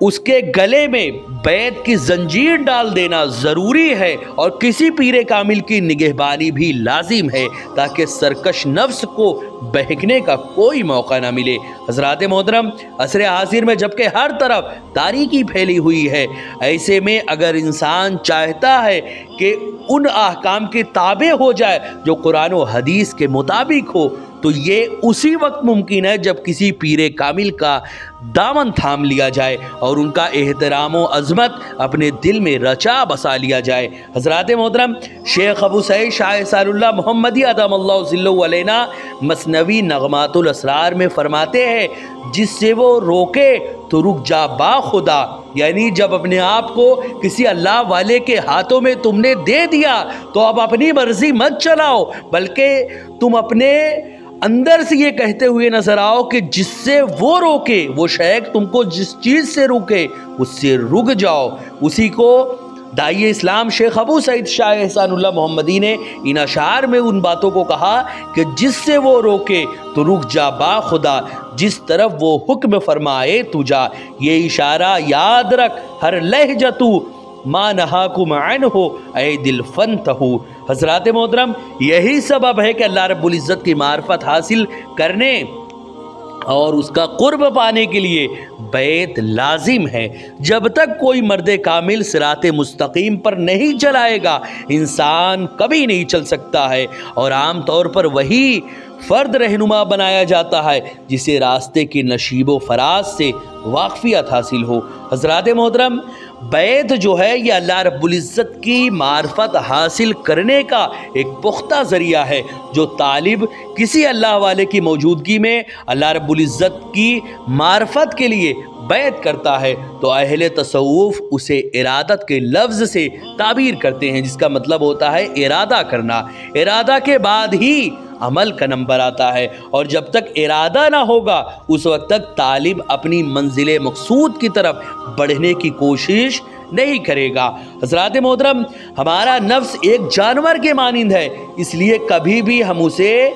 اس کے گلے میں بیعت کی زنجیر ڈال دینا ضروری ہے، اور کسی پیر کامل کی نگہبانی بھی لازم ہے تاکہ سرکش نفس کو بہکنے کا کوئی موقع نہ ملے۔ حضرات محترم، عصر حاضر میں جبکہ ہر طرف تاریکی پھیلی ہوئی ہے، ایسے میں اگر انسان چاہتا ہے کہ ان احکام کے تابع ہو جائے جو قرآن و حدیث کے مطابق ہو، تو یہ اسی وقت ممکن ہے جب کسی پیر کامل کا دامن تھام لیا جائے اور ان کا احترام و عظمت اپنے دل میں رچا بسا لیا جائے۔ حضرات محترم، شیخ ابو سعید شاہ احسان اللہ محمدی ادام اللہ ظلہ علینا مثنوی نغمات الاسرار میں فرماتے ہیں، جس سے وہ روکے تو رک جا با خدا، یعنی جب اپنے آپ کو کسی اللہ والے کے ہاتھوں میں تم نے دے دیا تو اب اپنی مرضی مت چلاؤ، بلکہ تم اپنے اندر سے یہ کہتے ہوئے نظر آؤ کہ جس سے وہ روکے، وہ شیخ تم کو جس چیز سے روکے اس سے رک جاؤ۔ اسی کو داعی اسلام شیخ ابو سعید شاہ احسان اللہ محمدی نے ان اشعار میں ان باتوں کو کہا کہ جس سے وہ روکے تو رک جا با خدا، جس طرف وہ حکم فرمائے تو جا۔ یہ اشارہ یاد رکھ، ہر لہجہ تو ما نہاکم عنہ اے دل فانتہو۔ حضرات محترم، یہی سبب ہے کہ اللہ رب العزت کی معرفت حاصل کرنے اور اس کا قرب پانے کے لیے بیعت لازم ہے۔ جب تک کوئی مرد کامل صراط مستقیم پر نہیں چلائے گا، انسان کبھی نہیں چل سکتا ہے، اور عام طور پر وہی فرد رہنما بنایا جاتا ہے جسے راستے کی نشیب و فراز سے واقفیت حاصل ہو۔ حضرات محترم، بیعت جو ہے یہ اللہ رب العزت کی معرفت حاصل کرنے کا ایک پختہ ذریعہ ہے۔ جو طالب کسی اللہ والے کی موجودگی میں اللہ رب العزت کی معرفت کے لیے بیعت کرتا ہے تو اہل تصوف اسے ارادت کے لفظ سے تعبیر کرتے ہیں، جس کا مطلب ہوتا ہے ارادہ کرنا۔ ارادہ کے بعد ہی عمل کا نمبر آتا ہے، اور جب تک ارادہ نہ ہوگا اس وقت تک طالب اپنی منزل مقصود کی طرف بڑھنے کی کوشش نہیں کرے گا۔ حضرات محترم، ہمارا نفس ایک جانور کے مانند ہے، اس لیے کبھی بھی ہم اسے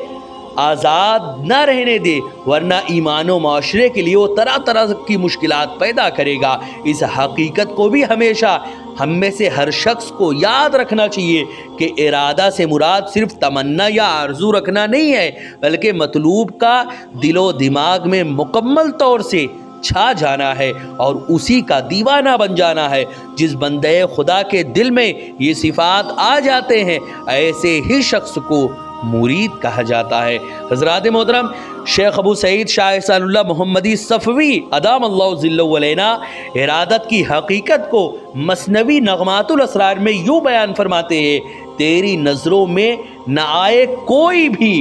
آزاد نہ رہنے دے، ورنہ ایمان و معاشرے کے لیے وہ طرح طرح کی مشکلات پیدا کرے گا۔ اس حقیقت کو بھی ہمیشہ ہم میں سے ہر شخص کو یاد رکھنا چاہیے کہ ارادہ سے مراد صرف تمنا یا آرزو رکھنا نہیں ہے، بلکہ مطلوب کا دل و دماغ میں مکمل طور سے چھا جانا ہے اور اسی کا دیوانہ بن جانا ہے۔ جس بندے خدا کے دل میں یہ صفات آ جاتے ہیں، ایسے ہی شخص کو مرید کہا جاتا ہے۔ حضرات محترم، شیخ ابو سعید شاہ احسان اللہ محمدی صفوی ادام اللہ ظلہ علینا ارادت کی حقیقت کو مثنوی نغمات الاسرار میں یوں بیان فرماتے ہیں، تیری نظروں میں نہ آئے کوئی بھی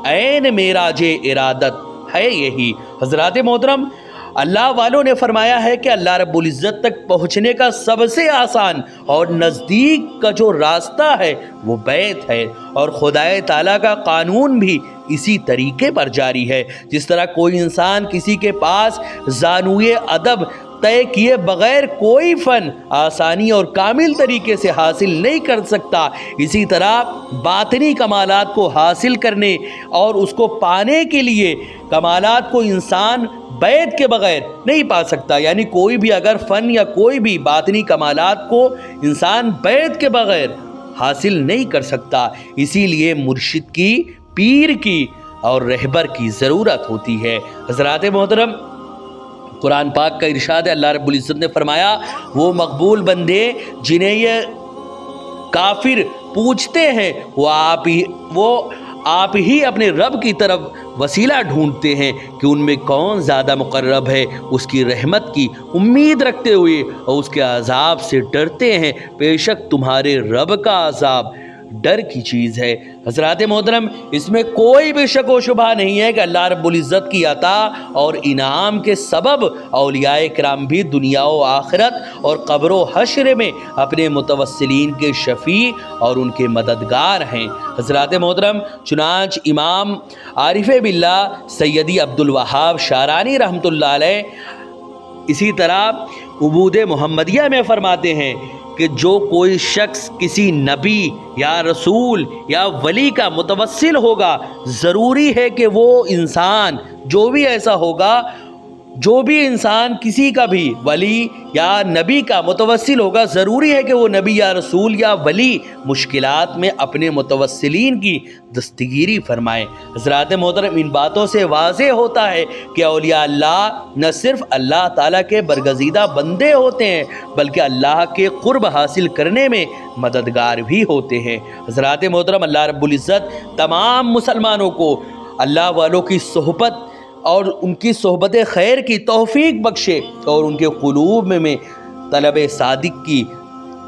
عین معراج ارادت ہے یہی۔ حضرات محترم، اللہ والوں نے فرمایا ہے کہ اللہ رب العزت تک پہنچنے کا سب سے آسان اور نزدیک کا جو راستہ ہے وہ بیعت ہے، اور خدائے تعالیٰ کا قانون بھی اسی طریقے پر جاری ہے۔ جس طرح کوئی انسان کسی کے پاس زانوئے ادب طے کیے بغیر کوئی فن آسانی اور کامل طریقے سے حاصل نہیں کر سکتا، اسی طرح باطنی کمالات کو حاصل کرنے اور اس کو پانے کے لیے کمالات کو انسان بیعت کے بغیر نہیں پا سکتا۔ یعنی کوئی بھی اگر فن یا کوئی بھی باطنی کمالات کو انسان بیعت کے بغیر حاصل نہیں کر سکتا، اسی لیے مرشد کی، پیر کی اور رہبر کی ضرورت ہوتی ہے۔ حضرات محترم، قرآن پاک کا ارشاد ہے، اللہ رب العزت نے فرمایا، وہ مقبول بندے جنہیں یہ کافر پوچھتے ہیں وہ آپ ہی اپنے رب کی طرف وسیلہ ڈھونڈتے ہیں کہ ان میں کون زیادہ مقرب ہے، اس کی رحمت کی امید رکھتے ہوئے اور اس کے عذاب سے ڈرتے ہیں، بے شک تمہارے رب کا عذاب ڈر کی چیز ہے۔ حضرات محترم، اس میں کوئی بھی شک و شبہ نہیں ہے کہ اللہ رب العزت کی عطا اور انعام کے سبب اولیاء کرام بھی دنیا و آخرت اور قبر و حشر میں اپنے متوسلین کے شفیع اور ان کے مددگار ہیں۔ حضرات محترم، چنانچہ امام عارف باللہ سیدی عبد الوہاب شارانی رحمۃ اللہ علیہ اسی طرح عبود محمدیہ میں فرماتے ہیں کہ جو کوئی شخص کسی نبی یا رسول یا ولی کا متوسل ہوگا، ضروری ہے کہ وہ انسان جو بھی ایسا ہوگا جو بھی انسان کسی کا بھی ولی یا نبی کا متوسل ہوگا، ضروری ہے کہ وہ نبی یا رسول یا ولی مشکلات میں اپنے متوسلین کی دستگیری فرمائے۔ حضرات محترم، ان باتوں سے واضح ہوتا ہے کہ اولیاء اللہ نہ صرف اللہ تعالیٰ کے برگزیدہ بندے ہوتے ہیں بلکہ اللہ کے قرب حاصل کرنے میں مددگار بھی ہوتے ہیں۔ حضرات محترم، اللہ رب العزت تمام مسلمانوں کو اللہ والوں کی صحبت اور ان کی صحبت خیر کی توفیق بخشے اور ان کے قلوب میں طلب صادق کی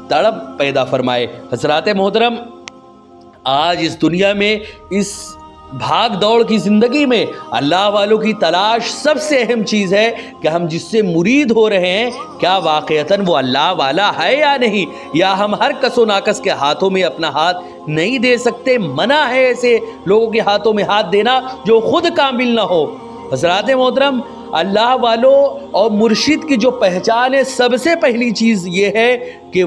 تڑپ پیدا فرمائے۔ حضرات محترم، آج اس دنیا میں اس بھاگ دوڑ کی زندگی میں اللہ والوں کی تلاش سب سے اہم چیز ہے کہ ہم جس سے مرید ہو رہے ہیں کیا واقعتاً وہ اللہ والا ہے یا نہیں، یا ہم ہر کس و ناکس کے ہاتھوں میں اپنا ہاتھ نہیں دے سکتے۔ منع ہے ایسے لوگوں کے ہاتھوں میں ہاتھ دینا جو خود کامل نہ ہو۔ حضرات محترم، اللہ والوں اور مرشد کی جو پہچان ہے، سب سے پہلی چیز یہ ہے کہ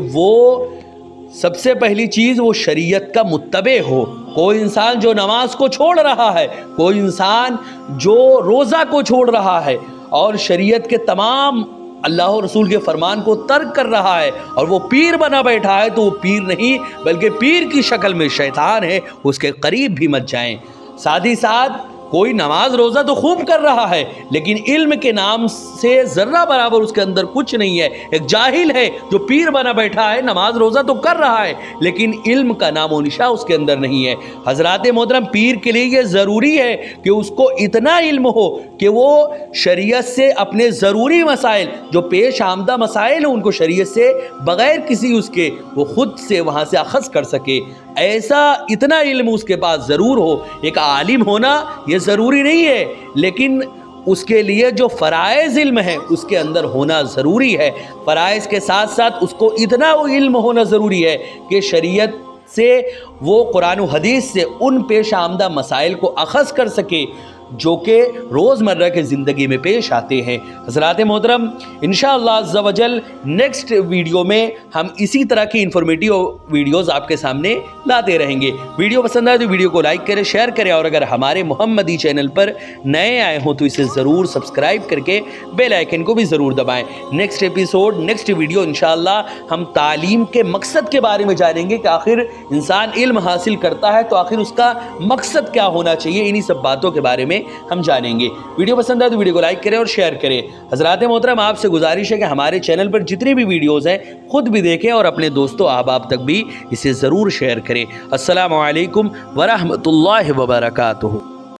سب سے پہلی چیز وہ شریعت کا متبع ہو۔ کوئی انسان جو نماز کو چھوڑ رہا ہے، کوئی انسان جو روزہ کو چھوڑ رہا ہے اور شریعت کے تمام اللہ اور رسول کے فرمان کو ترک کر رہا ہے اور وہ پیر بنا بیٹھا ہے، تو وہ پیر نہیں بلکہ پیر کی شکل میں شیطان ہے، اس کے قریب بھی مت جائیں۔ ساتھ ہی ساتھ کوئی نماز روزہ تو خوب کر رہا ہے لیکن علم کے نام سے ذرہ برابر اس کے اندر کچھ نہیں ہے۔ ایک جاہل ہے جو پیر بنا بیٹھا ہے، نماز روزہ تو کر رہا ہے لیکن علم کا نام و نشاں اس کے اندر نہیں ہے۔ حضرات محترم، پیر کے لیے یہ ضروری ہے کہ اس کو اتنا علم ہو کہ وہ شریعت سے اپنے ضروری مسائل جو پیش آمدہ مسائل ہیں ان کو شریعت سے بغیر کسی اس کے وہ خود سے وہاں سے اخذ کر سکے۔ ایسا اتنا علم اس کے پاس ضرور ہو۔ ایک عالم ہونا یہ ضروری نہیں ہے لیکن اس کے لیے جو فرائض علم ہے اس کے اندر ہونا ضروری ہے۔ فرائض کے ساتھ ساتھ اس کو اتنا وہ علم ہونا ضروری ہے کہ شریعت سے وہ قرآن و حدیث سے ان پیش آمدہ مسائل کو اخذ کر سکے جو کہ روزمرہ کے زندگی میں پیش آتے ہیں۔ حضرات محترم، انشاءاللہ عز و جل نیکسٹ ویڈیو میں ہم اسی طرح کی انفارمیٹیو ویڈیوز آپ کے سامنے لاتے رہیں گے۔ ویڈیو پسند آئے تو ویڈیو کو لائک کریں، شیئر کریں اور اگر ہمارے محمدی چینل پر نئے آئے ہوں تو اسے ضرور سبسکرائب کر کے بیل آئیکن کو بھی ضرور دبائیں۔ نیکسٹ ایپیسوڈ، نیکسٹ ویڈیو انشاءاللہ ہم تعلیم کے مقصد کے بارے میں جانیں گے کہ آخر انسان علم حاصل کرتا ہے تو آخر اس کا مقصد کیا ہونا چاہیے، انہی سب باتوں کے بارے میں ہم جانیں گے۔ ویڈیو پسند آئے تو ویڈیو کو لائک کریں اور شیئر کریں۔ حضرات محترم، آپ سے گزارش ہے کہ ہمارے چینل پر جتنی بھی ویڈیوز ہیں خود بھی دیکھیں اور اپنے دوستوں احباب تک بھی اسے ضرور شیئر کریں۔ السلام علیکم ورحمۃ اللہ وبرکاتہ۔